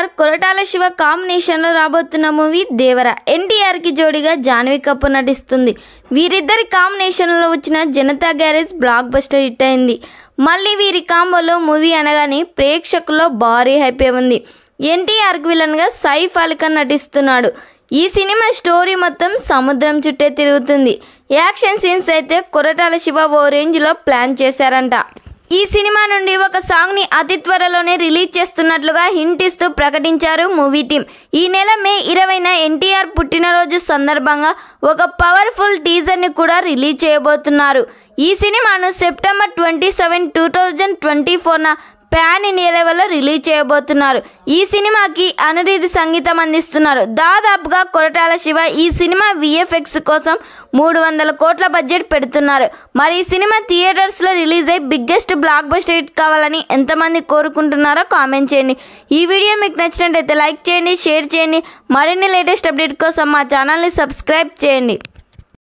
ఎన్టీఆర్ కొరటాల శివ కాంబినేషన్లో రాబోతున్న మూవీ దేవరా. ఎన్టీఆర్కి జోడిగా జాన్వీ కపూర్ నటిస్తుంది. వీరిద్దరి కాంబినేషన్లో వచ్చిన Janata garage block buster hit అయింది. మళ్ళీ వీరి కాంబోలో మూవీ అనగానే ప్రేక్షకుల్లో భారీ హైప్ ఉంది. ఎన్టీఆర్కి విలన్గా సైఫ్ అలీ ఖాన్ నటిస్తున్నాడు. ఈ సినిమా స్టోరీ మొత్తం సముద్రం చుట్టే తిరుగుతుంది. యాక్షన్ సీన్స్ అయితే కొరటాల శివ ఓ రేంజ్లో ప్లాన్ చేశారంట. ఈ సినిమా నుండి ఒక సాంగ్ని అతి త్వరలోనే రిలీజ్ చేస్తున్నట్లుగా హింట్ ఇస్తూ ప్రకటించారు మూవీ టీం. ఈ నెల మే 20న ఎన్టీఆర్ పుట్టినరోజు సందర్భంగా ఒక పవర్ఫుల్ టీజర్ని కూడా రిలీజ్ చేయబోతున్నారు. ఈ సినిమాను సెప్టెంబర్ 27, 2024న ప్యాన్ ఇండియా లెవెల్లో రిలీజ్ చేయబోతున్నారు. ఈ సినిమాకి అనిరుద్ధ్ సంగీతం అందిస్తున్నారు. దాదాపుగా కొరటాల శివ ఈ సినిమా VFX కోసం 300 కోట్ల బడ్జెట్ పెడుతున్నారు. మరి ఈ సినిమా థియేటర్స్లో రిలీజ్ అయ్యి బిగ్గెస్ట్ బ్లాక్ బస్టర్ హిట్ కావాలని ఎంతమంది కోరుకుంటున్నారో కామెంట్ చేయండి. ఈ వీడియో మీకు నచ్చినట్లయితే లైక్ చేయండి, షేర్ చేయండి. మరిన్ని లేటెస్ట్ అప్డేట్ కోసం మా ఛానల్ని సబ్స్క్రైబ్ చేయండి.